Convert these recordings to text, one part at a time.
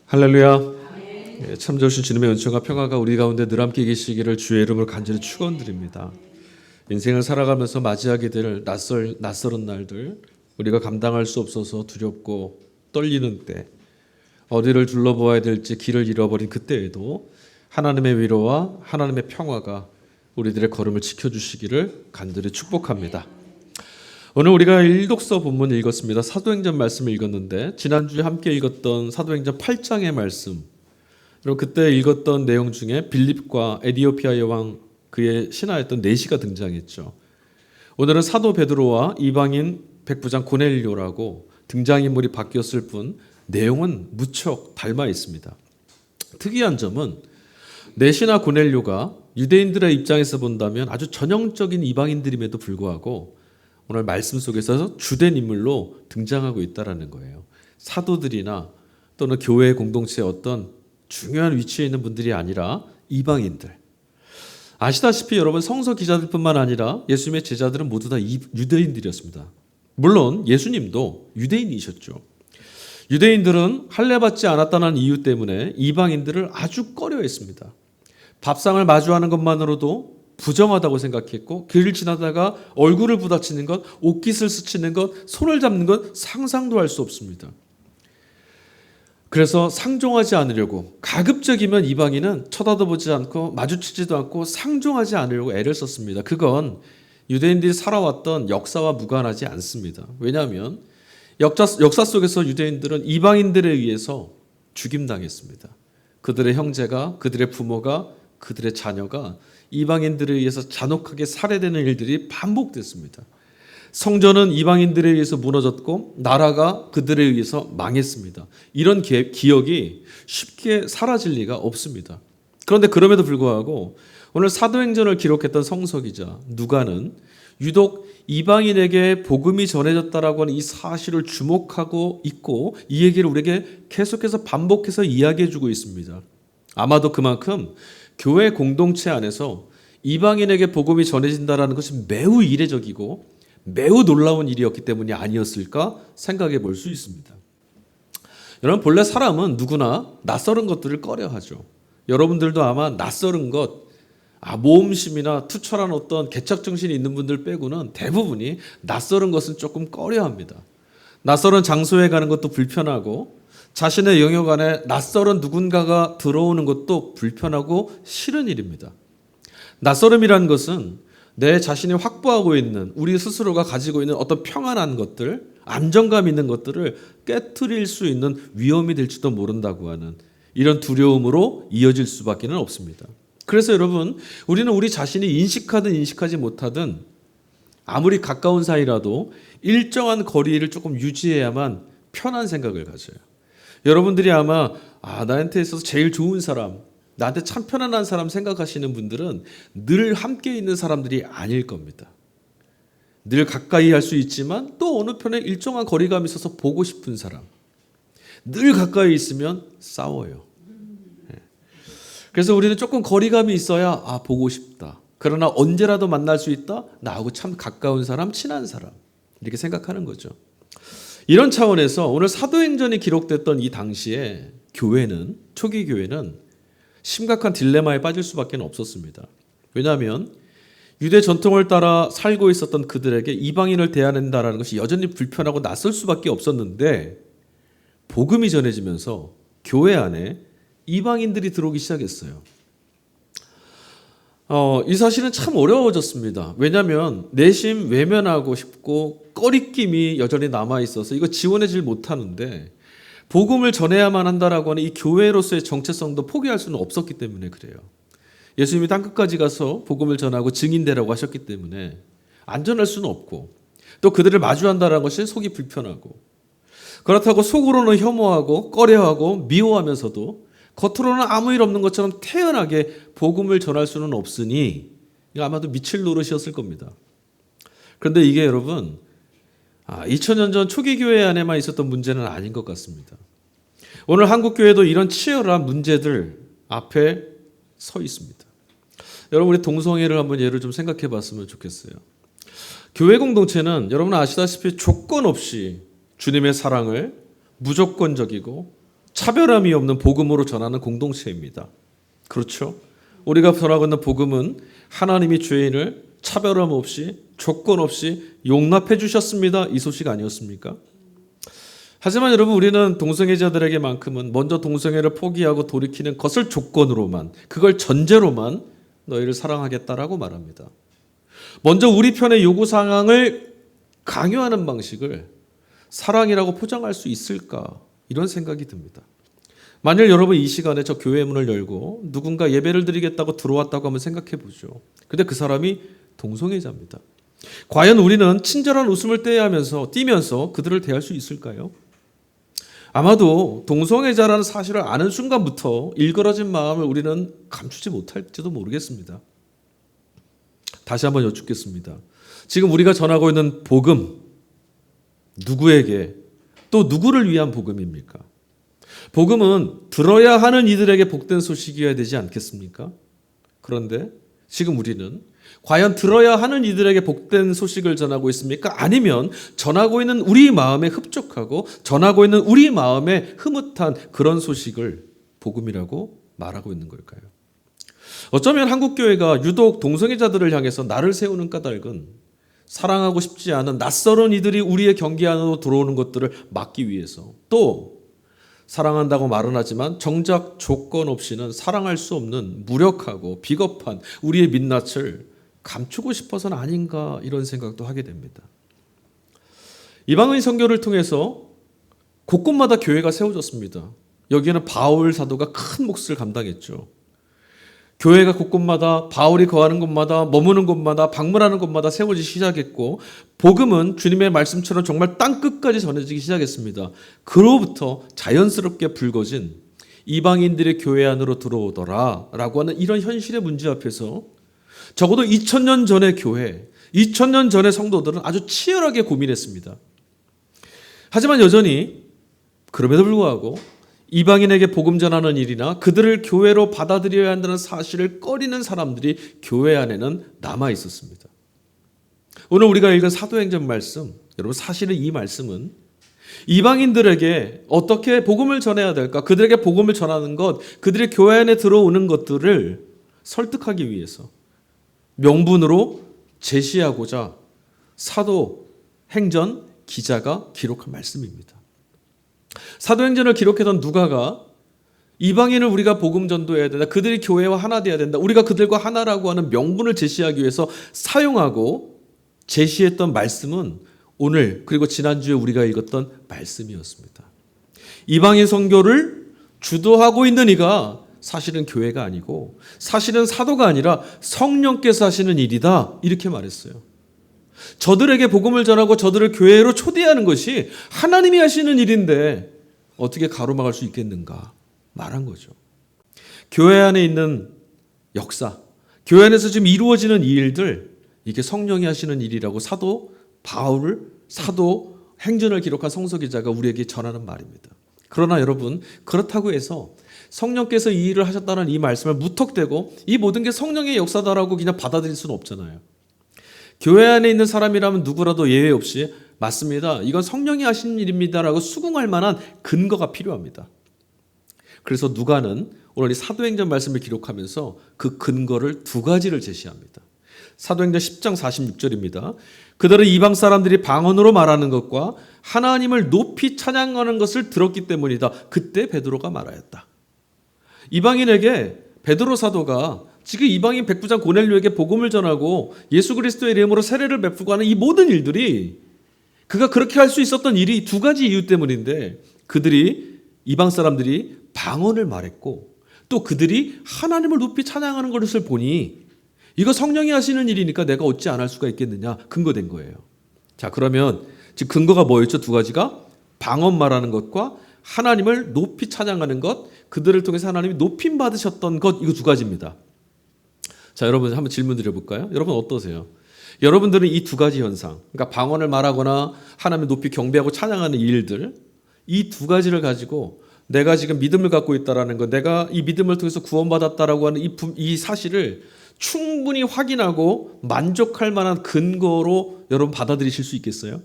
할렐루야. 참 좋으신 주님의 은총과 평화가 우리 가운데 늘 함께 계시기를 주의 이름으로 간절히 축원드립니다. 인생을 살아가면서 맞이하게 될 낯설은 날들, 우리가 감당할 수 없어서 두렵고 떨리는 때, 어디를 둘러보아야 될지 길을 잃어버린 그때에도 하나님의 위로와 하나님의 평화가 우리들의 걸음을 지켜주시기를 간절히 축복합니다. 오늘 우리가 일독서 본문 읽었습니다. 사도행전 말씀을 읽었는데 지난주에 함께 읽었던 사도행전 8장의 말씀, 그리고 그때 읽었던 내용 중에 빌립과 에디오피아 여왕 그의 신하였던 내시가 등장했죠. 오늘은 사도 베드로와 이방인 백부장 고넬료라고 등장인물이 바뀌었을 뿐 내용은 무척 닮아 있습니다. 특이한 점은 내시나 고넬료가 유대인들의 입장에서 본다면 아주 전형적인 이방인들임에도 불구하고 오늘 말씀 속에서 주된 인물로 등장하고 있다는 거예요. 사도들이나 또는 교회 공동체의 어떤 중요한 위치에 있는 분들이 아니라 이방인들. 아시다시피 여러분, 성서 기자들뿐만 아니라 예수님의 제자들은 모두 다 유대인들이었습니다. 물론 예수님도 유대인이셨죠. 유대인들은 할례받지 않았다는 이유 때문에 이방인들을 아주 꺼려했습니다. 밥상을 마주하는 것만으로도 부정하다고 생각했고, 길을 지나다가 얼굴을 부닥치는 것, 옷깃을 스치는 것, 손을 잡는 것 상상도 할 수 없습니다. 그래서 상종하지 않으려고, 가급적이면 이방인은 쳐다도 보지 않고 마주치지도 않고 상종하지 않으려고 애를 썼습니다. 그건 유대인들이 살아왔던 역사와 무관하지 않습니다. 왜냐하면 역사 속에서 유대인들은 이방인들에 의해서 죽임당했습니다. 그들의 형제가, 그들의 부모가, 그들의 자녀가 이방인들에 의해서 잔혹하게 살해되는 일들이 반복됐습니다. 성전은 이방인들에 의해서 무너졌고 나라가 그들에 의해서 망했습니다. 이런 기억이 쉽게 사라질 리가 없습니다. 그런데 그럼에도 불구하고 오늘 사도행전을 기록했던 성서기자 누가는 유독 이방인에게 복음이 전해졌다라고 하는 이 사실을 주목하고 있고 이 얘기를 우리에게 계속해서 반복해서 이야기해주고 있습니다. 아마도 그만큼 교회 공동체 안에서 이방인에게 복음이 전해진다는 것이 매우 이례적이고 매우 놀라운 일이었기 때문이 아니었을까 생각해 볼 수 있습니다. 여러분, 본래 사람은 누구나 낯설은 것들을 꺼려하죠. 여러분들도 아마 낯설은 것, 모험심이나 투철한 어떤 개척정신이 있는 분들 빼고는 대부분이 낯설은 것은 조금 꺼려합니다. 낯설은 장소에 가는 것도 불편하고 자신의 영역 안에 낯설은 누군가가 들어오는 것도 불편하고 싫은 일입니다. 낯설음이라는 것은 내 자신이 확보하고 있는, 우리 스스로가 가지고 있는 어떤 평안한 것들, 안정감 있는 것들을 깨트릴 수 있는 위험이 될지도 모른다고 하는 이런 두려움으로 이어질 수밖에 없습니다. 그래서 여러분, 우리는 우리 자신이 인식하든 인식하지 못하든 아무리 가까운 사이라도 일정한 거리를 조금 유지해야만 편한 생각을 가져요. 여러분들이 아마 나한테 있어서 제일 좋은 사람, 나한테 참 편안한 사람 생각하시는 분들은 늘 함께 있는 사람들이 아닐 겁니다. 늘 가까이 할 수 있지만 또 어느 편에 일정한 거리감이 있어서 보고 싶은 사람. 늘 가까이 있으면 싸워요. 그래서 우리는 조금 거리감이 있어야 보고 싶다. 그러나 언제라도 만날 수 있다. 나하고 참 가까운 사람, 친한 사람. 이렇게 생각하는 거죠. 이런 차원에서 오늘 사도행전이 기록됐던 이 당시에 교회는, 초기 교회는 심각한 딜레마에 빠질 수밖에 없었습니다. 왜냐하면 유대 전통을 따라 살고 있었던 그들에게 이방인을 대하는다라는 것이 여전히 불편하고 낯설 수밖에 없었는데 복음이 전해지면서 교회 안에 이방인들이 들어오기 시작했어요. 이 사실은 참 어려워졌습니다. 왜냐하면 내심 외면하고 싶고 꺼리낌이 여전히 남아있어서 이거 지원하지 못하는데 복음을 전해야만 한다라고 하는 이 교회로서의 정체성도 포기할 수는 없었기 때문에 그래요. 예수님이 땅끝까지 가서 복음을 전하고 증인되라고 하셨기 때문에 안전할 수는 없고 또 그들을 마주한다는 것이 속이 불편하고 그렇다고 속으로는 혐오하고 꺼려하고 미워하면서도 겉으로는 아무 일 없는 것처럼 태연하게 복음을 전할 수는 없으니 아마도 미칠 노릇이었을 겁니다. 그런데 이게 여러분 2000년 전 초기 교회 안에만 있었던 문제는 아닌 것 같습니다. 오늘 한국 교회도 이런 치열한 문제들 앞에 서 있습니다. 여러분, 우리 동성애를 한번 예를 좀 생각해 봤으면 좋겠어요. 교회 공동체는 여러분 아시다시피 조건 없이 주님의 사랑을 무조건적이고 차별함이 없는 복음으로 전하는 공동체입니다. 그렇죠? 우리가 전하고 있는 복음은 하나님이 죄인을 차별함 없이 조건 없이 용납해 주셨습니다. 이 소식 아니었습니까? 하지만 여러분, 우리는 동성애자들에게만큼은 먼저 동성애를 포기하고 돌이키는 것을 조건으로만, 그걸 전제로만 너희를 사랑하겠다라고 말합니다. 먼저 우리 편의 요구 사항을 강요하는 방식을 사랑이라고 포장할 수 있을까? 이런 생각이 듭니다. 만일 여러분 이 시간에 저 교회 문을 열고 누군가 예배를 드리겠다고 들어왔다고 한번 생각해 보죠. 근데 그 사람이 동성애자입니다. 과연 우리는 친절한 웃음을 띠면서 그들을 대할 수 있을까요? 아마도 동성애자라는 사실을 아는 순간부터 일그러진 마음을 우리는 감추지 못할지도 모르겠습니다. 다시 한번 여쭙겠습니다. 지금 우리가 전하고 있는 복음, 누구에게 또 누구를 위한 복음입니까? 복음은 들어야 하는 이들에게 복된 소식이어야 되지 않겠습니까? 그런데 지금 우리는 과연 들어야 하는 이들에게 복된 소식을 전하고 있습니까? 아니면 전하고 있는 우리 마음에 흡족하고 전하고 있는 우리 마음에 흐뭇한 그런 소식을 복음이라고 말하고 있는 걸까요? 어쩌면 한국교회가 유독 동성애자들을 향해서 나를 세우는 까닭은 사랑하고 싶지 않은 낯설은 이들이 우리의 경계 안으로 들어오는 것들을 막기 위해서, 또 사랑한다고 말은 하지만 정작 조건 없이는 사랑할 수 없는 무력하고 비겁한 우리의 민낯을 감추고 싶어서는 아닌가, 이런 생각도 하게 됩니다. 이방인 선교를 통해서 곳곳마다 교회가 세워졌습니다. 여기에는 바울 사도가 큰 몫을 감당했죠. 교회가 곳곳마다, 바울이 거하는 곳마다, 머무는 곳마다, 방문하는 곳마다 세워지기 시작했고, 복음은 주님의 말씀처럼 정말 땅끝까지 전해지기 시작했습니다. 그로부터 자연스럽게 불거진 이방인들의 교회 안으로 들어오더라 라고 하는 이런 현실의 문제 앞에서 적어도 2000년 전의 교회, 2000년 전의 성도들은 아주 치열하게 고민했습니다. 하지만 여전히 그럼에도 불구하고 이방인에게 복음 전하는 일이나 그들을 교회로 받아들여야 한다는 사실을 꺼리는 사람들이 교회 안에는 남아 있었습니다. 오늘 우리가 읽은 사도행전 말씀, 여러분 사실은 이 말씀은 이방인들에게 어떻게 복음을 전해야 될까, 그들에게 복음을 전하는 것, 그들의 교회 안에 들어오는 것들을 설득하기 위해서 명분으로 제시하고자 사도행전 기자가 기록한 말씀입니다. 사도행전을 기록했던 누가가 이방인을 우리가 복음 전도해야 된다, 그들이 교회와 하나 되어야 된다, 우리가 그들과 하나라고 하는 명분을 제시하기 위해서 사용하고 제시했던 말씀은 오늘 그리고 지난주에 우리가 읽었던 말씀이었습니다. 이방인 선교를 주도하고 있는 이가 사실은 교회가 아니고 사실은 사도가 아니라 성령께서 하시는 일이다, 이렇게 말했어요. 저들에게 복음을 전하고 저들을 교회로 초대하는 것이 하나님이 하시는 일인데 어떻게 가로막을 수 있겠는가 말한 거죠. 교회 안에 있는 역사, 교회 안에서 지금 이루어지는 이 일들, 이게 성령이 하시는 일이라고 사도 행전을 기록한 성서 기자가 우리에게 전하는 말입니다. 그러나 여러분, 그렇다고 해서 성령께서 이 일을 하셨다는 이 말씀을 무턱대고 이 모든 게 성령의 역사다라고 그냥 받아들일 수는 없잖아요. 교회 안에 있는 사람이라면 누구라도 예외 없이 맞습니다, 이건 성령이 하신 일입니다라고 수긍할 만한 근거가 필요합니다. 그래서 누가는 오늘 이 사도행전 말씀을 기록하면서 그 근거를 두 가지를 제시합니다. 사도행전 10장 46절입니다. 그들은 이방 사람들이 방언으로 말하는 것과 하나님을 높이 찬양하는 것을 들었기 때문이다. 그때 베드로가 말하였다. 이방인에게 베드로 사도가 지금 이방인 백부장 고넬료에게 복음을 전하고 예수 그리스도의 이름으로 세례를 베푸고 하는 이 모든 일들이, 그가 그렇게 할 수 있었던 일이 두 가지 이유 때문인데, 이방 사람들이 방언을 말했고 또 그들이 하나님을 높이 찬양하는 것을 보니 이거 성령이 하시는 일이니까 내가 어찌 안 할 수가 있겠느냐, 근거된 거예요. 자, 그러면 지금 근거가 뭐였죠? 두 가지가 방언 말하는 것과 하나님을 높이 찬양하는 것, 그들을 통해서 하나님이 높임 받으셨던 것, 이거 두 가지입니다. 자, 여러분 한번 질문 드려볼까요? 여러분 어떠세요? 여러분들은 이 두 가지 현상, 그러니까 방언을 말하거나 하나님을 높이 경배하고 찬양하는 일들, 이 두 가지를 가지고 내가 지금 믿음을 갖고 있다라는 것, 내가 이 믿음을 통해서 구원받았다라고 하는 이 사실을 충분히 확인하고 만족할 만한 근거로 여러분 받아들이실 수 있겠어요?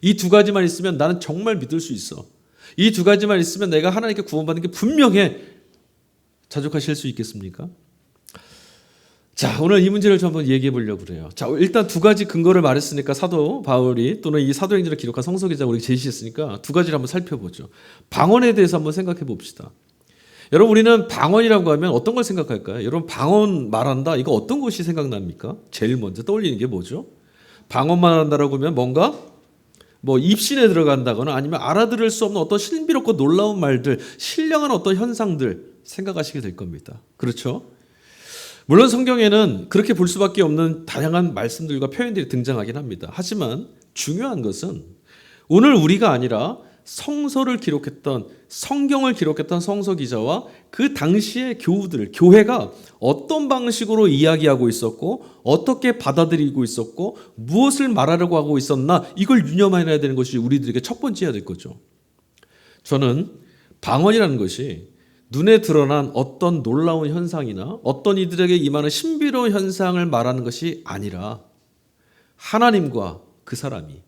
이 두 가지만 있으면 나는 정말 믿을 수 있어, 이 두 가지만 있으면 내가 하나님께 구원받는 게 분명해. 자족하실 수 있겠습니까? 자, 오늘 이 문제를 좀 한번 얘기해 보려고 그래요. 자, 일단 두 가지 근거를 말했으니까 사도 바울이 또는 이 사도행전을 기록한 성서 기자가 우리가 제시했으니까 두 가지를 한번 살펴보죠. 방언에 대해서 한번 생각해 봅시다. 여러분, 우리는 방언이라고 하면 어떤 걸 생각할까요? 여러분, 방언 말한다, 이거 어떤 것이 생각납니까? 제일 먼저 떠올리는 게 뭐죠? 방언만 한다라고 하면 뭔가 뭐 입신에 들어간다거나 아니면 알아들을 수 없는 어떤 신비롭고 놀라운 말들, 신령한 어떤 현상들 생각하시게 될 겁니다. 그렇죠? 물론 성경에는 그렇게 볼 수밖에 없는 다양한 말씀들과 표현들이 등장하긴 합니다. 하지만 중요한 것은 오늘 우리가 아니라 성서를 기록했던, 성경을 기록했던 성서 기자와 그 당시의 교회가 어떤 방식으로 이야기하고 있었고 어떻게 받아들이고 있었고 무엇을 말하려고 하고 있었나, 이걸 유념해야 되는 것이 우리들에게 첫 번째 해야 될 거죠. 저는 방언이라는 것이 눈에 드러난 어떤 놀라운 현상이나 어떤 이들에게 임하는 신비로운 현상을 말하는 것이 아니라 하나님과 그 사람이,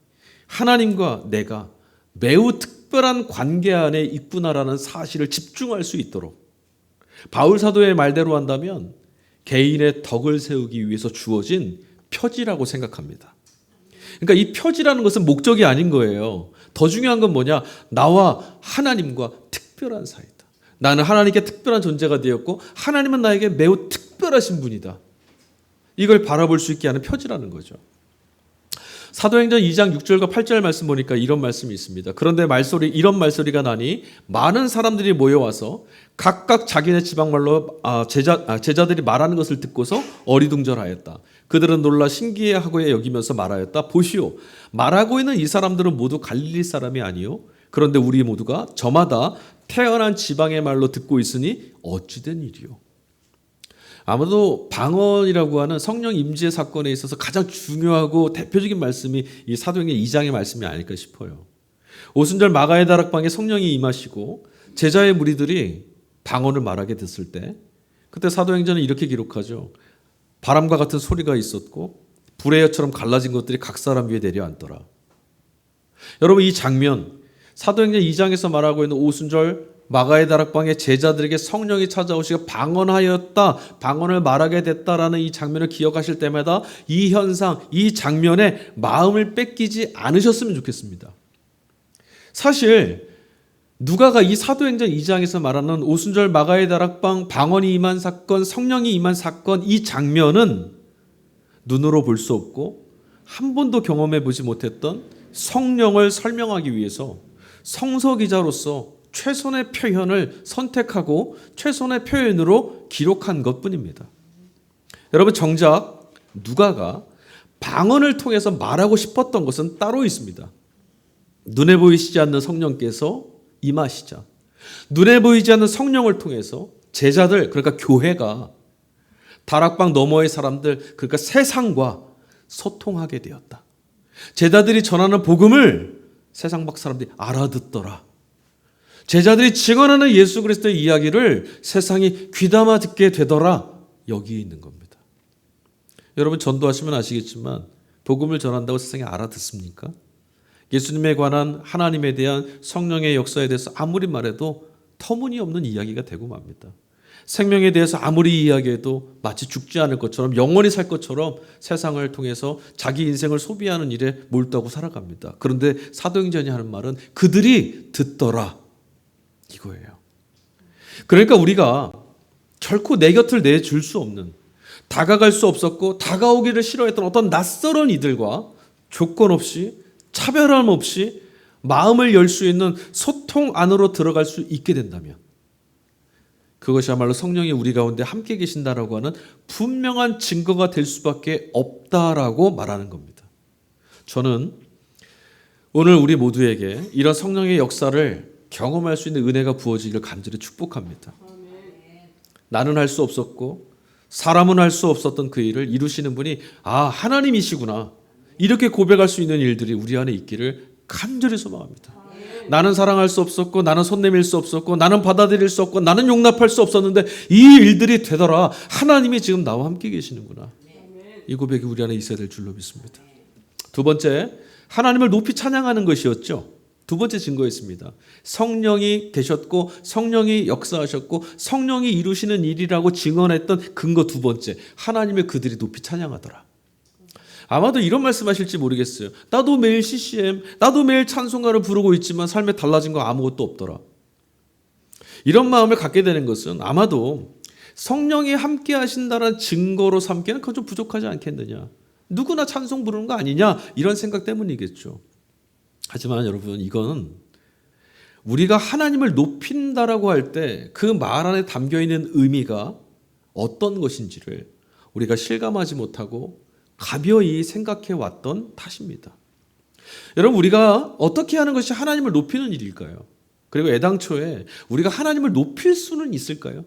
하나님과 내가 매우 특별한 관계 안에 있구나라는 사실을 집중할 수 있도록, 바울 사도의 말대로 한다면 개인의 덕을 세우기 위해서 주어진 표지라고 생각합니다. 그러니까 이 표지라는 것은 목적이 아닌 거예요. 더 중요한 건 뭐냐? 나와 하나님과 특별한 사이다. 나는 하나님께 특별한 존재가 되었고 하나님은 나에게 매우 특별하신 분이다. 이걸 바라볼 수 있게 하는 표지라는 거죠. 사도행전 2장 6절과 8절 말씀 보니까 이런 말씀이 있습니다. 그런데 이런 말소리가 나니 많은 사람들이 모여와서 각각 자기네 지방말로 제자들이 말하는 것을 듣고서 어리둥절하였다. 그들은 놀라 신기해하고 여기면서 말하였다. 보시오, 말하고 있는 이 사람들은 모두 갈릴리 사람이 아니요, 그런데 우리 모두가 저마다 태어난 지방의 말로 듣고 있으니 어찌된 일이요. 아무도 방언이라고 하는 성령 임재 사건에 있어서 가장 중요하고 대표적인 말씀이 이 사도행전 2장의 말씀이 아닐까 싶어요. 오순절 마가의 다락방에 성령이 임하시고 제자의 무리들이 방언을 말하게 됐을 때, 그때 사도행전은 이렇게 기록하죠. 바람과 같은 소리가 있었고 불의 여처럼 갈라진 것들이 각 사람 위에 내려앉더라. 여러분, 이 장면, 사도행전 2장에서 말하고 있는 오순절 마가의 다락방에 제자들에게 성령이 찾아오시고 방언하였다, 방언을 말하게 됐다라는 이 장면을 기억하실 때마다 이 현상, 이 장면에 마음을 뺏기지 않으셨으면 좋겠습니다. 사실 누가가 이 사도행전 2장에서 말하는 오순절 마가의 다락방, 방언이 임한 사건, 성령이 임한 사건, 이 장면은 눈으로 볼 수 없고 한 번도 경험해 보지 못했던 성령을 설명하기 위해서 성서 기자로서 최선의 표현을 선택하고 최선의 표현으로 기록한 것뿐입니다. 여러분, 정작 누가가 방언을 통해서 말하고 싶었던 것은 따로 있습니다. 눈에 보이시지 않는 성령께서 임하시자 눈에 보이지 않는 성령을 통해서 제자들, 그러니까 교회가 다락방 너머의 사람들, 그러니까 세상과 소통하게 되었다. 제자들이 전하는 복음을 세상 밖 사람들이 알아듣더라. 제자들이 증언하는 예수 그리스도의 이야기를 세상이 귀담아 듣게 되더라. 여기에 있는 겁니다. 여러분, 전도하시면 아시겠지만 복음을 전한다고 세상이 알아듣습니까? 예수님에 관한, 하나님에 대한, 성령의 역사에 대해서 아무리 말해도 터무니없는 이야기가 되고 맙니다. 생명에 대해서 아무리 이야기해도 마치 죽지 않을 것처럼, 영원히 살 것처럼 세상을 통해서 자기 인생을 소비하는 일에 몰두하고 살아갑니다. 그런데 사도행전이 하는 말은 그들이 듣더라, 이거예요. 그러니까 우리가 결코 내 곁을 내줄 수 없는, 다가갈 수 없었고 다가오기를 싫어했던 어떤 낯설은 이들과 조건 없이, 차별함 없이 마음을 열 수 있는 소통 안으로 들어갈 수 있게 된다면, 그것이야말로 성령이 우리 가운데 함께 계신다라고 하는 분명한 증거가 될 수밖에 없다라고 말하는 겁니다. 저는 오늘 우리 모두에게 이런 성령의 역사를 경험할 수 있는 은혜가 부어지기를 간절히 축복합니다. 나는 할 수 없었고 사람은 할 수 없었던 그 일을 이루시는 분이 하나님이시구나, 이렇게 고백할 수 있는 일들이 우리 안에 있기를 간절히 소망합니다. 나는 사랑할 수 없었고, 나는 손 내밀 수 없었고, 나는 받아들일 수 없고, 나는 용납할 수 없었는데 이 일들이 되더라. 하나님이 지금 나와 함께 계시는구나. 이 고백이 우리 안에 있어야 될 줄로 믿습니다. 두 번째, 하나님을 높이 찬양하는 것이었죠. 두 번째 증거였습니다. 성령이 계셨고 성령이 역사하셨고 성령이 이루시는 일이라고 증언했던 근거 두 번째, 하나님을 그들이 높이 찬양하더라. 아마도 이런 말씀하실지 모르겠어요. 나도 매일 CCM, 나도 매일 찬송가를 부르고 있지만 삶에 달라진 거 아무것도 없더라. 이런 마음을 갖게 되는 것은 아마도 성령이 함께 하신다는 증거로 삼기에는 그건 좀 부족하지 않겠느냐. 누구나 찬송 부르는 거 아니냐, 이런 생각 때문이겠죠. 하지만 여러분, 이건 우리가 하나님을 높인다라고 할 때 그 말 안에 담겨있는 의미가 어떤 것인지를 우리가 실감하지 못하고 가벼이 생각해 왔던 탓입니다. 여러분, 우리가 어떻게 하는 것이 하나님을 높이는 일일까요? 그리고 애당초에 우리가 하나님을 높일 수는 있을까요?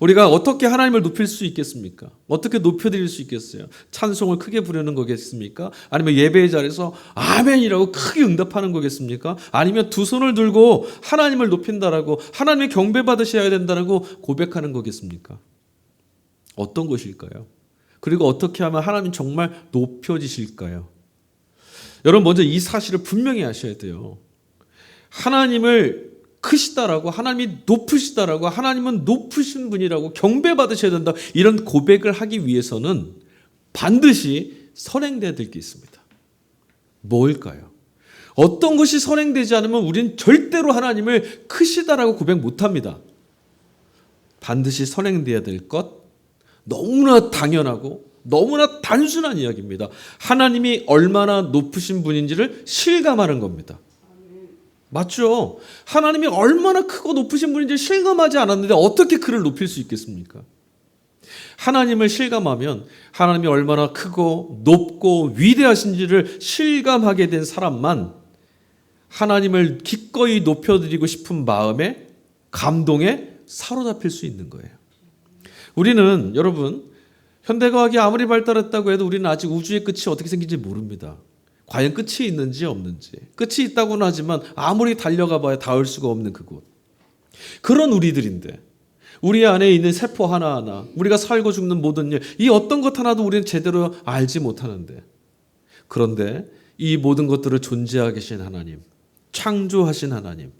우리가 어떻게 하나님을 높일 수 있겠습니까? 어떻게 높여드릴 수 있겠어요? 찬송을 크게 부르는 거겠습니까? 아니면 예배의 자리에서 아멘이라고 크게 응답하는 거겠습니까? 아니면 두 손을 들고 하나님을 높인다라고, 하나님의 경배 받으셔야 된다라고 고백하는 거겠습니까? 어떤 것일까요? 그리고 어떻게 하면 하나님 정말 높여지실까요? 여러분, 먼저 이 사실을 분명히 아셔야 돼요. 하나님을 크시다라고, 하나님이 높으시다라고, 하나님은 높으신 분이라고 경배받으셔야 된다, 이런 고백을 하기 위해서는 반드시 선행돼야 될 게 있습니다. 뭘까요? 어떤 것이 선행되지 않으면 우리는 절대로 하나님을 크시다라고 고백 못합니다. 반드시 선행돼야 될 것, 너무나 당연하고 너무나 단순한 이야기입니다. 하나님이 얼마나 높으신 분인지를 실감하는 겁니다. 맞죠? 하나님이 얼마나 크고 높으신 분인지 실감하지 않았는데 어떻게 그를 높일 수 있겠습니까? 하나님을 실감하면 하나님이 얼마나 크고 높고 위대하신지를 실감하게 된 사람만 하나님을 기꺼이 높여드리고 싶은 마음에, 감동에 사로잡힐 수 있는 거예요. 우리는, 여러분, 현대과학이 아무리 발달했다고 해도 우리는 아직 우주의 끝이 어떻게 생긴지 모릅니다. 과연 끝이 있는지 없는지. 끝이 있다고는 하지만 아무리 달려가 봐야 닿을 수가 없는 그곳. 그런 우리들인데 우리 안에 있는 세포 하나하나, 우리가 살고 죽는 모든 일, 이 어떤 것 하나도 우리는 제대로 알지 못하는데, 그런데 이 모든 것들을 존재하게 계신 하나님, 창조하신 하나님,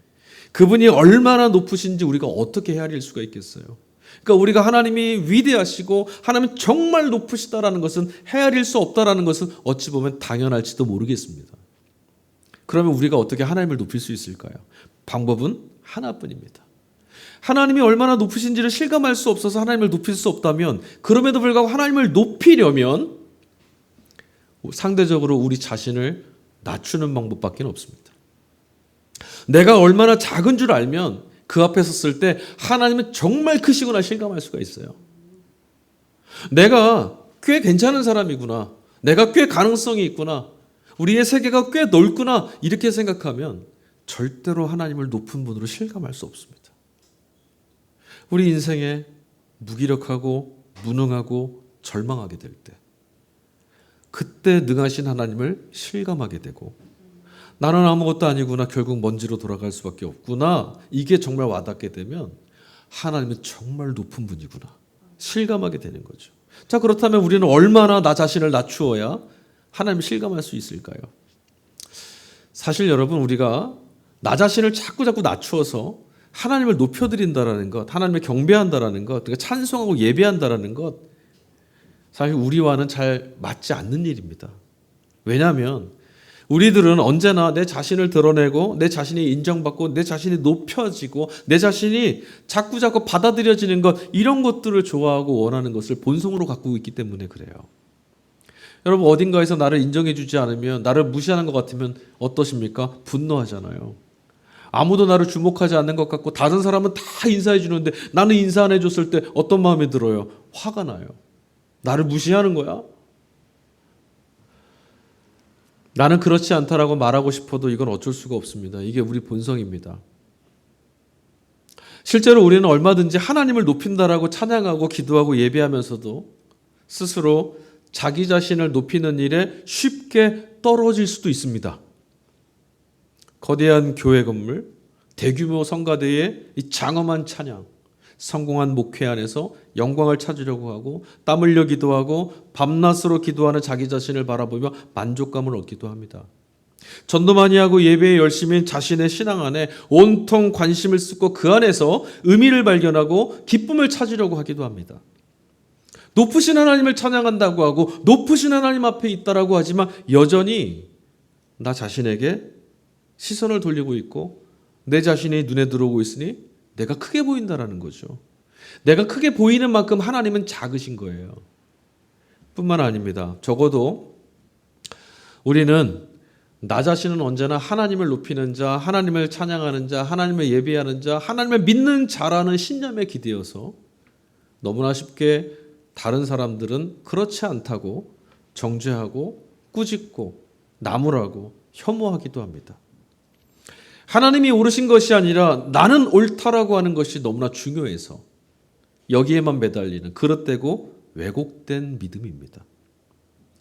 그분이 얼마나 높으신지 우리가 어떻게 헤아릴 수가 있겠어요? 그러니까 우리가 하나님이 위대하시고 하나님 정말 높으시다라는 것은, 헤아릴 수 없다라는 것은 어찌 보면 당연할지도 모르겠습니다. 그러면 우리가 어떻게 하나님을 높일 수 있을까요? 방법은 하나뿐입니다. 하나님이 얼마나 높으신지를 실감할 수 없어서 하나님을 높일 수 없다면, 그럼에도 불구하고 하나님을 높이려면 상대적으로 우리 자신을 낮추는 방법밖에 없습니다. 내가 얼마나 작은 줄 알면 그 앞에 섰을 때 하나님은 정말 크시구나 실감할 수가 있어요. 내가 꽤 괜찮은 사람이구나, 내가 꽤 가능성이 있구나, 우리의 세계가 꽤 넓구나, 이렇게 생각하면 절대로 하나님을 높은 분으로 실감할 수 없습니다. 우리 인생에 무기력하고 무능하고 절망하게 될 때, 그때 능하신 하나님을 실감하게 되고, 나는 아무것도 아니구나, 결국 먼지로 돌아갈 수밖에 없구나, 이게 정말 와닿게 되면 하나님은 정말 높은 분이구나 실감하게 되는 거죠. 자, 그렇다면 우리는 얼마나 나 자신을 낮추어야 하나님을 실감할 수 있을까요? 사실 여러분, 우리가 나 자신을 자꾸 낮추어서 하나님을 높여드린다라는 것, 하나님을 경배한다라는 것, 그러니까 찬송하고 예배한다라는 것, 사실 우리와는 잘 맞지 않는 일입니다. 왜냐하면 우리들은 언제나 내 자신을 드러내고, 내 자신이 인정받고, 내 자신이 높여지고, 내 자신이 자꾸 받아들여지는 것, 이런 것들을 좋아하고 원하는 것을 본성으로 갖고 있기 때문에 그래요. 여러분, 어딘가에서 나를 인정해 주지 않으면, 나를 무시하는 것 같으면 어떠십니까? 분노하잖아요. 아무도 나를 주목하지 않는 것 같고 다른 사람은 다 인사해 주는데 나는 인사 안 해줬을 때 어떤 마음이 들어요? 화가 나요. 나를 무시하는 거야? 나는 그렇지 않다라고 말하고 싶어도 이건 어쩔 수가 없습니다. 이게 우리 본성입니다. 실제로 우리는 얼마든지 하나님을 높인다라고 찬양하고 기도하고 예배하면서도 스스로 자기 자신을 높이는 일에 쉽게 떨어질 수도 있습니다. 거대한 교회 건물, 대규모 성가대의 이 장엄한 찬양, 성공한 목회 안에서 영광을 찾으려고 하고 땀 흘려 기도하고 밤낮으로 기도하는 자기 자신을 바라보며 만족감을 얻기도 합니다. 전도 많이 하고 예배에 열심인 자신의 신앙 안에 온통 관심을 쏟고 그 안에서 의미를 발견하고 기쁨을 찾으려고 하기도 합니다. 높으신 하나님을 찬양한다고 하고 높으신 하나님 앞에 있다라고 하지만 여전히 나 자신에게 시선을 돌리고 있고 내 자신이 눈에 들어오고 있으니 내가 크게 보인다라는 거죠. 내가 크게 보이는 만큼 하나님은 작으신 거예요. 뿐만 아닙니다. 적어도 우리는 나 자신은 언제나 하나님을 높이는 자, 하나님을 찬양하는 자, 하나님을 예배하는 자, 하나님을 믿는 자라는 신념에 기대어서 너무나 쉽게 다른 사람들은 그렇지 않다고 정죄하고 꾸짖고 나무라고 혐오하기도 합니다. 하나님이 옳으신 것이 아니라 나는 옳다라고 하는 것이 너무나 중요해서 여기에만 매달리는 그릇되고 왜곡된 믿음입니다.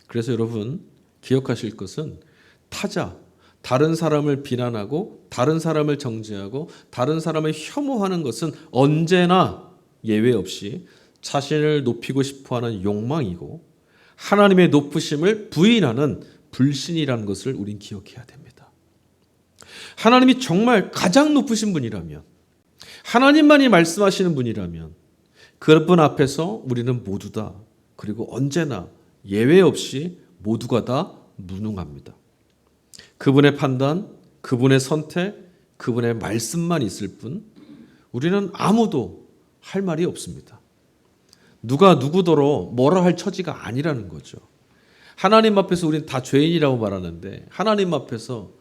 그래서 여러분 기억하실 것은 타자, 다른 사람을 비난하고 다른 사람을 정죄하고 다른 사람을 혐오하는 것은 언제나 예외 없이 자신을 높이고 싶어하는 욕망이고 하나님의 높으심을 부인하는 불신이라는 것을 우린 기억해야 됩니다. 하나님이 정말 가장 높으신 분이라면, 하나님만이 말씀하시는 분이라면 그분 앞에서 우리는 모두 다, 그리고 언제나 예외 없이 모두가 다 무능합니다. 그분의 판단, 그분의 선택, 그분의 말씀만 있을 뿐 우리는 아무도 할 말이 없습니다. 누가 누구더러 뭐라 할 처지가 아니라는 거죠. 하나님 앞에서 우리는 다 죄인이라고 말하는데 하나님 앞에서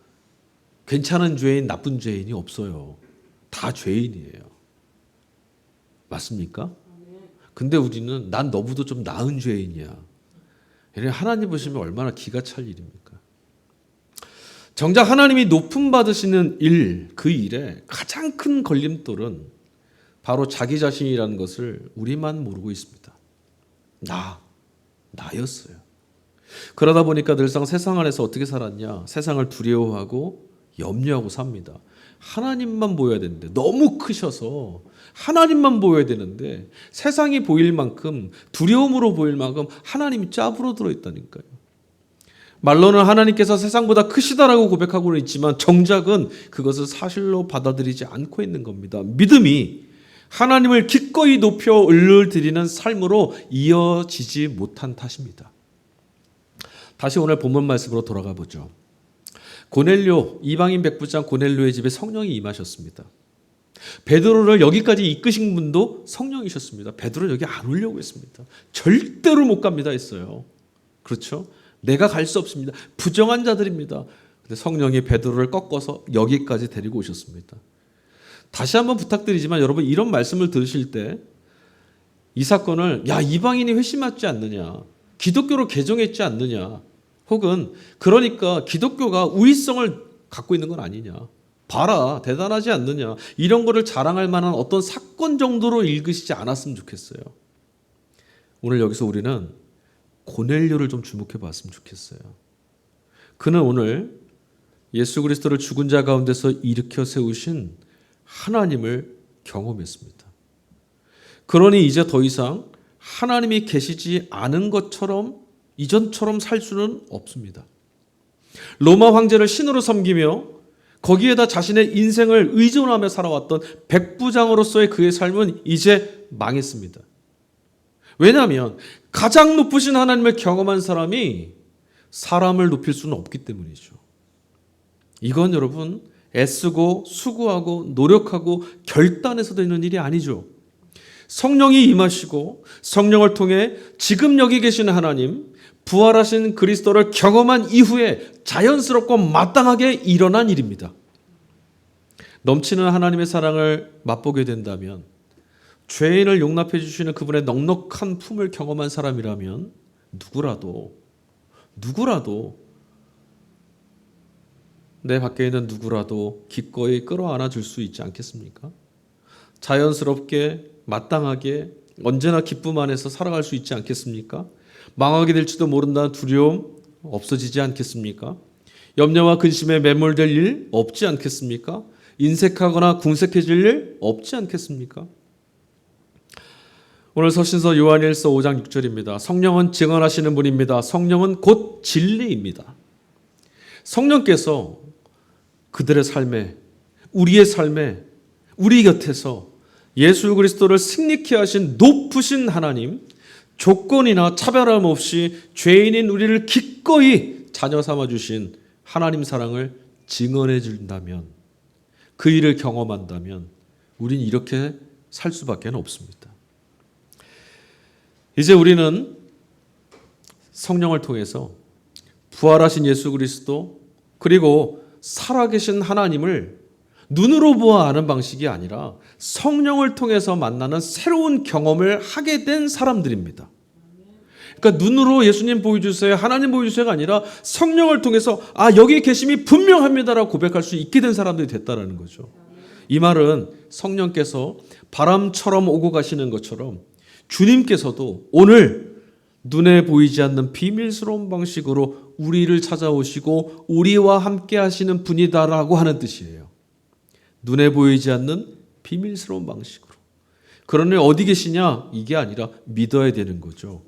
괜찮은 죄인, 나쁜 죄인이 없어요. 다 죄인이에요. 맞습니까? 근데 우리는 난 너보다 좀 나은 죄인이야. 하나님 보시면 얼마나 기가 찰 일입니까? 정작 하나님이 높임 받으시는 일, 그 일에 가장 큰 걸림돌은 바로 자기 자신이라는 것을 우리만 모르고 있습니다. 나였어요. 그러다 보니까 늘상 세상 안에서 어떻게 살았냐? 세상을 두려워하고 염려하고 삽니다. 하나님만 보여야 되는데 너무 크셔서 하나님만 보여야 되는데 세상이 보일 만큼 두려움으로 보일 만큼 하나님이 짭으로 들어있다니까요. 말로는 하나님께서 세상보다 크시다라고 고백하고는 있지만 정작은 그것을 사실로 받아들이지 않고 있는 겁니다. 믿음이 하나님을 기꺼이 높여 을르드리는 삶으로 이어지지 못한 탓입니다. 다시 오늘 본문 말씀으로 돌아가 보죠. 고넬료, 이방인 백부장 고넬료의 집에 성령이 임하셨습니다. 베드로를 여기까지 이끄신 분도 성령이셨습니다. 베드로 여기 안 오려고 했습니다. 절대로 못 갑니다 했어요. 그렇죠? 내가 갈 수 없습니다. 부정한 자들입니다. 근데 성령이 베드로를 꺾어서 여기까지 데리고 오셨습니다. 다시 한번 부탁드리지만 여러분 이런 말씀을 들으실 때 이 사건을 이방인이 회심하지 않느냐, 기독교로 개종했지 않느냐, 혹은 그러니까 기독교가 우위성을 갖고 있는 건 아니냐, 봐라 대단하지 않느냐, 이런 거를 자랑할 만한 어떤 사건 정도로 읽으시지 않았으면 좋겠어요. 오늘 여기서 우리는 고넬료를 좀 주목해 봤으면 좋겠어요. 그는 오늘 예수 그리스도를 죽은 자 가운데서 일으켜 세우신 하나님을 경험했습니다. 그러니 이제 더 이상 하나님이 계시지 않은 것처럼 이전처럼 살 수는 없습니다. 로마 황제를 신으로 섬기며 거기에다 자신의 인생을 의존하며 살아왔던 백부장으로서의 그의 삶은 이제 망했습니다. 왜냐하면 가장 높으신 하나님을 경험한 사람이 사람을 높일 수는 없기 때문이죠. 이건 여러분 애쓰고 수고하고 노력하고 결단해서 되는 일이 아니죠. 성령이 임하시고 성령을 통해 지금 여기 계신 하나님, 부활하신 그리스도를 경험한 이후에 자연스럽고 마땅하게 일어난 일입니다. 넘치는 하나님의 사랑을 맛보게 된다면, 죄인을 용납해 주시는 그분의 넉넉한 품을 경험한 사람이라면 누구라도 내 밖에 있는 누구라도 기꺼이 끌어안아 줄 수 있지 않겠습니까? 자연스럽게 마땅하게 언제나 기쁨 안에서 살아갈 수 있지 않겠습니까? 망하게 될지도 모른다는 두려움 없어지지 않겠습니까? 염려와 근심에 매몰될 일 없지 않겠습니까? 인색하거나 궁색해질 일 없지 않겠습니까? 오늘 서신서 요한일서 5장 6절입니다. 성령은 증언하시는 분입니다. 성령은 곧 진리입니다. 성령께서 그들의 삶에, 우리의 삶에, 우리 곁에서 예수 그리스도를 승리케 하신 높으신 하나님, 조건이나 차별함 없이 죄인인 우리를 기꺼이 자녀 삼아 주신 하나님 사랑을 증언해 준다면, 그 일을 경험한다면 우린 이렇게 살 수밖에 없습니다. 이제 우리는 성령을 통해서 부활하신 예수 그리스도, 그리고 살아계신 하나님을 눈으로 보아 아는 방식이 아니라 성령을 통해서 만나는 새로운 경험을 하게 된 사람들입니다. 그러니까 눈으로 예수님 보여주세요, 하나님 보여주세요가 아니라 성령을 통해서 여기 계심이 분명합니다라고 고백할 수 있게 된 사람들이 됐다는 거죠. 이 말은 성령께서 바람처럼 오고 가시는 것처럼 주님께서도 오늘 눈에 보이지 않는 비밀스러운 방식으로 우리를 찾아오시고 우리와 함께 하시는 분이다라고 하는 뜻이에요. 눈에 보이지 않는 비밀스러운 방식으로. 그러니 어디 계시냐? 이게 아니라 믿어야 되는 거죠.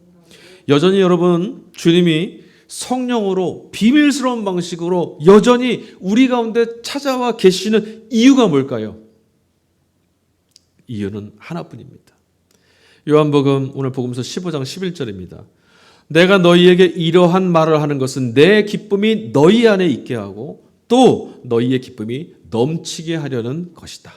여전히 여러분, 주님이 성령으로 비밀스러운 방식으로 여전히 우리 가운데 찾아와 계시는 이유가 뭘까요? 이유는 하나뿐입니다. 요한복음 오늘 복음서 15장 11절입니다. 내가 너희에게 이러한 말을 하는 것은 내 기쁨이 너희 안에 있게 하고 또 너희의 기쁨이 넘치게 하려는 것이다.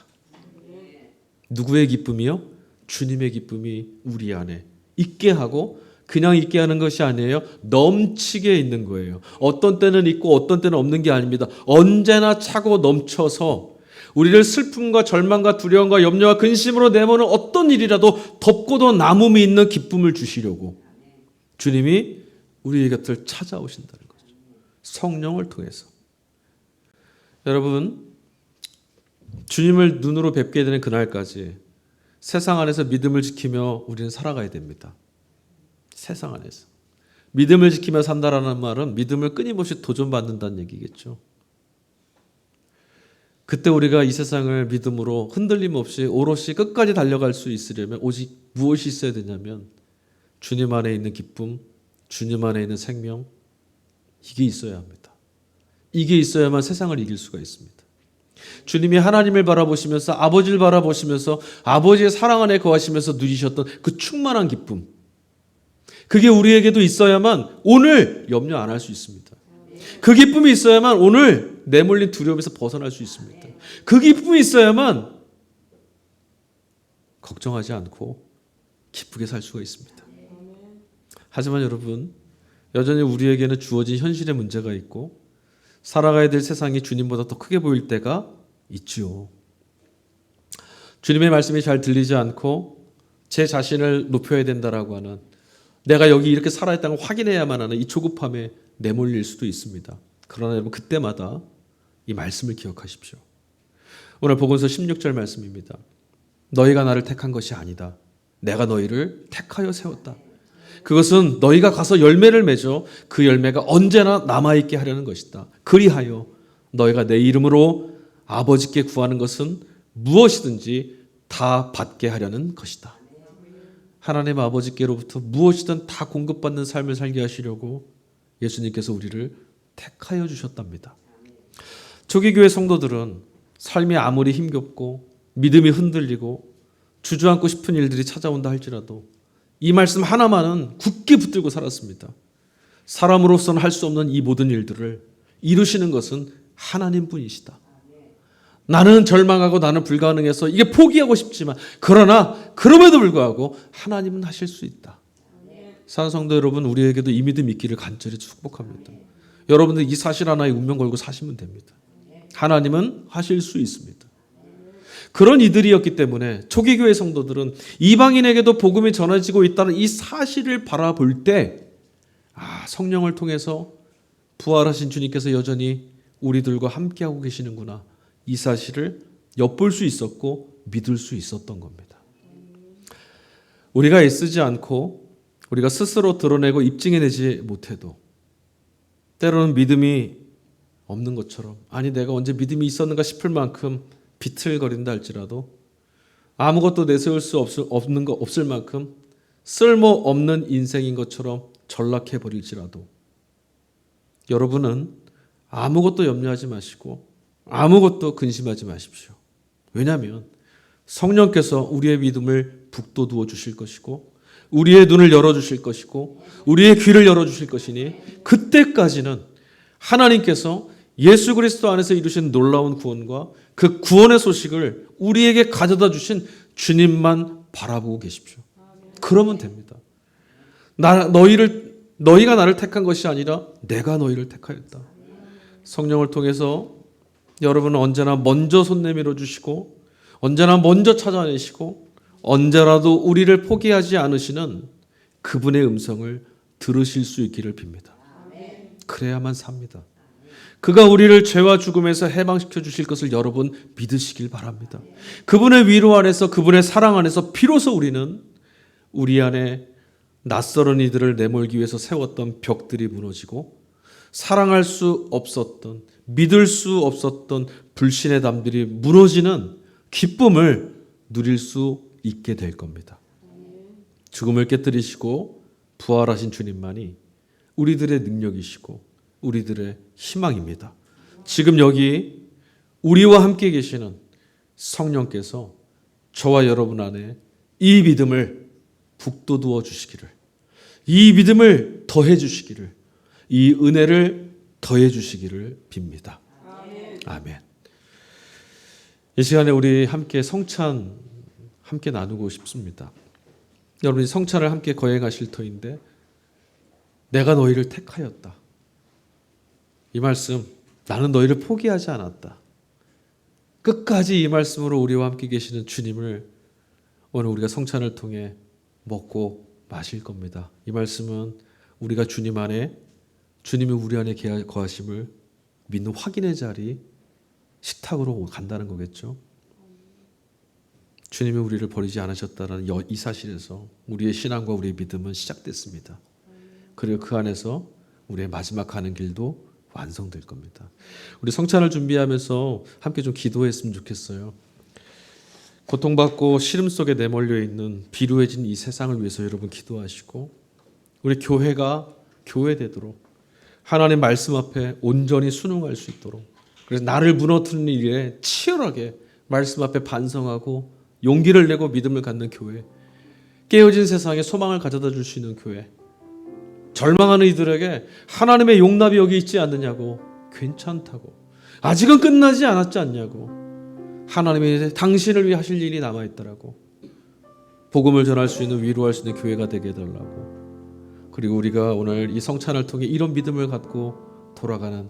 누구의 기쁨이요? 주님의 기쁨이 우리 안에 있게 하고, 그냥 있게 하는 것이 아니에요. 넘치게 있는 거예요. 어떤 때는 있고 어떤 때는 없는 게 아닙니다. 언제나 차고 넘쳐서 우리를 슬픔과 절망과 두려움과 염려와 근심으로 내모는 어떤 일이라도 덮고도 남음이 있는 기쁨을 주시려고 주님이 우리의 곁을 찾아오신다는 거죠. 성령을 통해서. 여러분, 주님을 눈으로 뵙게 되는 그날까지 세상 안에서 믿음을 지키며 우리는 살아가야 됩니다. 세상 안에서. 믿음을 지키며 산다라는 말은 믿음을 끊임없이 도전받는다는 얘기겠죠. 그때 우리가 이 세상을 믿음으로 흔들림 없이 오롯이 끝까지 달려갈 수 있으려면 오직 무엇이 있어야 되냐면 주님 안에 있는 기쁨, 주님 안에 있는 생명, 이게 있어야 합니다. 이게 있어야만 세상을 이길 수가 있습니다. 주님이 하나님을 바라보시면서, 아버지를 바라보시면서 아버지의 사랑 안에 거하시면서 누리셨던 그 충만한 기쁨, 그게 우리에게도 있어야만 오늘 염려 안 할 수 있습니다. 그 기쁨이 있어야만 오늘 내몰린 두려움에서 벗어날 수 있습니다. 그 기쁨이 있어야만 걱정하지 않고 기쁘게 살 수가 있습니다. 하지만 여러분, 여전히 우리에게는 주어진 현실의 문제가 있고 살아가야 될 세상이 주님보다 더 크게 보일 때가 있죠. 주님의 말씀이 잘 들리지 않고 제 자신을 높여야 된다라고 하는, 내가 여기 이렇게 살아있다는 걸 확인해야만 하는 이 조급함에 내몰릴 수도 있습니다. 그러나 여러분, 그때마다 이 말씀을 기억하십시오. 오늘 복음서 16절 말씀입니다. 너희가 나를 택한 것이 아니다. 내가 너희를 택하여 세웠다. 그것은 너희가 가서 열매를 맺어 그 열매가 언제나 남아있게 하려는 것이다. 그리하여 너희가 내 이름으로 아버지께 구하는 것은 무엇이든지 다 받게 하려는 것이다. 하나님 아버지께로부터 무엇이든 다 공급받는 삶을 살게 하시려고 예수님께서 우리를 택하여 주셨답니다. 초기 교회 성도들은 삶이 아무리 힘겹고 믿음이 흔들리고 주저앉고 싶은 일들이 찾아온다 할지라도 이 말씀 하나만은 굳게 붙들고 살았습니다. 사람으로서는 할 수 없는 이 모든 일들을 이루시는 것은 하나님뿐이시다. 나는 절망하고 나는 불가능해서 이게 포기하고 싶지만, 그러나 그럼에도 불구하고 하나님은 하실 수 있다. 사랑하는 성도 여러분, 우리에게도 이 믿음 있기를 간절히 축복합니다. 여러분들 이 사실 하나에 운명 걸고 사시면 됩니다. 하나님은 하실 수 있습니다. 그런 이들이었기 때문에 초기 교회 성도들은 이방인에게도 복음이 전해지고 있다는 이 사실을 바라볼 때, 성령을 통해서 부활하신 주님께서 여전히 우리들과 함께하고 계시는구나, 이 사실을 엿볼 수 있었고 믿을 수 있었던 겁니다. 우리가 애쓰지 않고 우리가 스스로 드러내고 입증해내지 못해도 때로는 믿음이 없는 것처럼, 아니 내가 언제 믿음이 있었는가 싶을 만큼 비틀거린다 할지라도, 아무것도 내세울 수 없을 만큼 쓸모없는 인생인 것처럼 전락해버릴지라도, 여러분은 아무것도 염려하지 마시고 아무것도 근심하지 마십시오. 왜냐하면 성령께서 우리의 믿음을 북돋워 주실 것이고 우리의 눈을 열어주실 것이고 우리의 귀를 열어주실 것이니 그때까지는 하나님께서 예수 그리스도 안에서 이루신 놀라운 구원과 그 구원의 소식을 우리에게 가져다 주신 주님만 바라보고 계십시오. 그러면 됩니다. 너희가 나를 택한 것이 아니라 내가 너희를 택하였다. 성령을 통해서 여러분은 언제나 먼저 손 내밀어 주시고 언제나 먼저 찾아내시고 언제라도 우리를 포기하지 않으시는 그분의 음성을 들으실 수 있기를 빕니다. 그래야만 삽니다. 그가 우리를 죄와 죽음에서 해방시켜 주실 것을 여러분 믿으시길 바랍니다. 그분의 위로 안에서 그분의 사랑 안에서 비로소 우리는 우리 안에 낯설은 이들을 내몰기 위해서 세웠던 벽들이 무너지고 사랑할 수 없었던 믿을 수 없었던 불신의 담들이 무너지는 기쁨을 누릴 수 있게 될 겁니다. 죽음을 깨뜨리시고 부활하신 주님만이 우리들의 능력이시고 우리들의 희망입니다. 지금 여기 우리와 함께 계시는 성령께서 저와 여러분 안에 이 믿음을 북돋워 주시기를, 이 믿음을 더해 주시기를, 이 은혜를 더해 주시기를 빕니다. 아멘. 이 시간에 우리 함께 성찬 함께 나누고 싶습니다. 여러분이 성찬을 함께 거행하실 터인데 내가 너희를 택하였다. 이 말씀, 나는 너희를 포기하지 않았다. 끝까지 이 말씀으로 우리와 함께 계시는 주님을 오늘 우리가 성찬을 통해 먹고 마실 겁니다. 이 말씀은 우리가 주님 안에, 주님이 우리 안에 거하심을 믿는 확인의 자리, 식탁으로 간다는 거겠죠. 주님이 우리를 버리지 않으셨다는 이 사실에서 우리의 신앙과 우리의 믿음은 시작됐습니다. 그리고 그 안에서 우리의 마지막 가는 길도 완성될 겁니다. 우리 성찬을 준비하면서 함께 좀 기도했으면 좋겠어요. 고통받고 시름 속에 내몰려 있는 비루해진 이 세상을 위해서 여러분 기도하시고 우리 교회가 교회되도록 하나님 말씀 앞에 온전히 순응할 수 있도록, 그래서 나를 무너뜨리는 일에 치열하게 말씀 앞에 반성하고 용기를 내고 믿음을 갖는 교회, 깨어진 세상에 소망을 가져다 줄 수 있는 교회, 절망하는 이들에게 하나님의 용납이 여기 있지 않느냐고, 괜찮다고, 아직은 끝나지 않았지 않냐고, 하나님이 당신을 위해 하실 일이 남아있더라고, 복음을 전할 수 있는, 위로할 수 있는 교회가 되게 해달라고. 그리고 우리가 오늘 이 성찬을 통해 이런 믿음을 갖고 돌아가는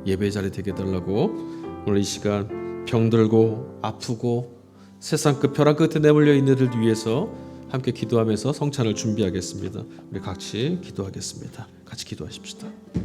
예배 자리 되게 해달라고. 오늘 이 시간 병들고 아프고 세상 끝 벼랑 끝에 내몰려 있는 이들을 위해서 함께 기도하면서 성찬을 준비하겠습니다. 우리 같이 기도하겠습니다. 같이 기도하십시다.